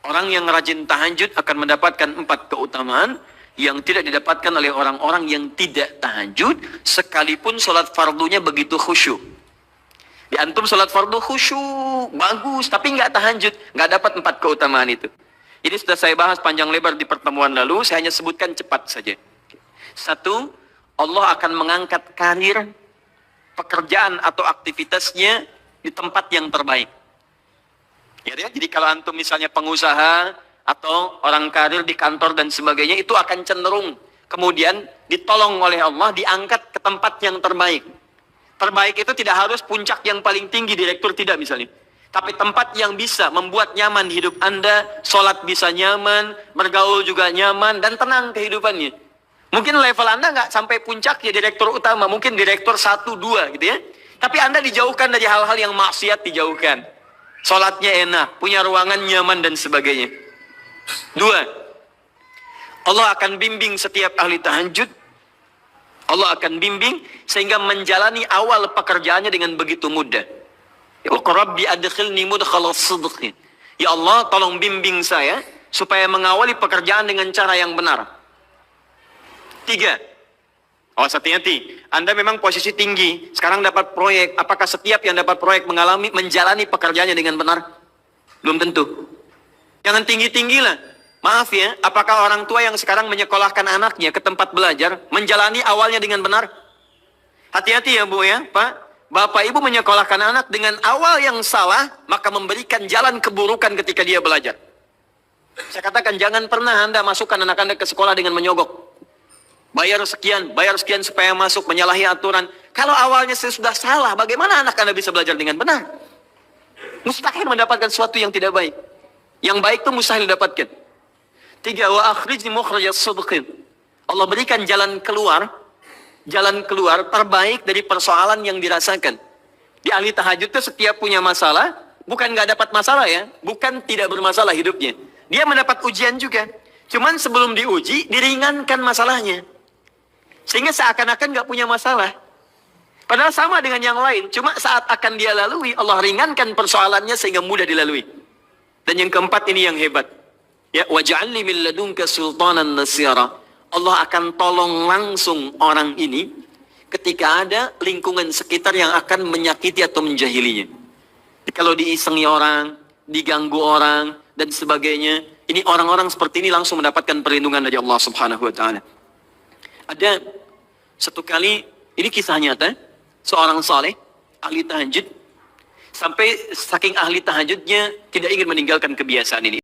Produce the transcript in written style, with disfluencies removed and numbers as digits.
Orang yang rajin tahajud akan mendapatkan 4 keutamaan yang tidak didapatkan oleh orang-orang yang tidak tahajud, sekalipun sholat fardunya begitu khusyuk. Di antum sholat fardu khusyuk, bagus, tapi nggak tahajud, nggak dapat 4 keutamaan itu. Ini sudah saya bahas panjang lebar di pertemuan lalu, saya hanya sebutkan cepat saja. 1, Allah akan mengangkat karir, pekerjaan atau aktivitasnya di tempat yang terbaik. Ya, jadi kalau antum misalnya pengusaha atau orang karir di kantor dan sebagainya, itu akan cenderung kemudian ditolong oleh Allah, diangkat ke tempat yang terbaik. Terbaik itu tidak harus puncak yang paling tinggi, direktur tidak misalnya. Tapi tempat yang bisa membuat nyaman hidup Anda, sholat bisa nyaman, bergaul juga nyaman, dan tenang kehidupannya. Mungkin level Anda nggak sampai puncak ya direktur utama, mungkin direktur 1, 2 gitu ya. Tapi Anda dijauhkan dari hal-hal yang maksiat, dijauhkan. Sholatnya enak, punya ruangan nyaman dan sebagainya. 2, Allah akan bimbing setiap ahli tahajud. Allah akan bimbing sehingga menjalani awal pekerjaannya dengan begitu mudah. Ya Rabbi adkhilni mudkhala sidqin. Ya Allah, tolong bimbing saya supaya mengawali pekerjaan dengan cara yang benar. 3, awas hati-hati. Anda memang posisi tinggi, sekarang dapat proyek. Apakah setiap yang dapat proyek menjalani pekerjaannya dengan benar? Belum tentu. Jangan tinggi-tinggi lah. Maaf ya, apakah orang tua yang sekarang menyekolahkan anaknya ke tempat belajar menjalani awalnya dengan benar? Hati-hati ya Bu ya, Pak. Bapak Ibu menyekolahkan anak dengan awal yang salah, maka memberikan jalan keburukan ketika dia belajar. Saya katakan jangan pernah Anda masukkan anak Anda ke sekolah dengan menyogok. Bayar sekian supaya masuk, menyalahi aturan. Kalau awalnya sudah salah, bagaimana anak Anda bisa belajar dengan benar? Mustahil mendapatkan sesuatu yang tidak baik. Yang baik itu mustahil didapatkan. 3, wa akhrijni mukhrajas sidqin. Allah berikan jalan keluar terbaik dari persoalan yang dirasakan. Di ahli tahajud itu setiap punya masalah, bukan nggak dapat masalah ya, bukan tidak bermasalah hidupnya. Dia mendapat ujian juga. Cuman sebelum diuji, diringankan masalahnya. Sehingga seakan-akan nggak punya masalah. Padahal sama dengan yang lain. Cuma saat akan dia lalui, Allah ringankan persoalannya sehingga mudah dilalui. Dan yang keempat ini yang hebat. Ya, waj'alni min ladunka sultanan nasira. Allah akan tolong langsung orang ini ketika ada lingkungan sekitar yang akan menyakiti atau menjahilinya. Kalau diisengi orang, diganggu orang, dan sebagainya, ini orang-orang seperti ini langsung mendapatkan perlindungan dari Allah Subhanahu wa Ta'ala. Ada satu kali, ini kisah nyata, seorang saleh, ahli tahajud, sampai saking ahli tahajudnya tidak ingin meninggalkan kebiasaan ini.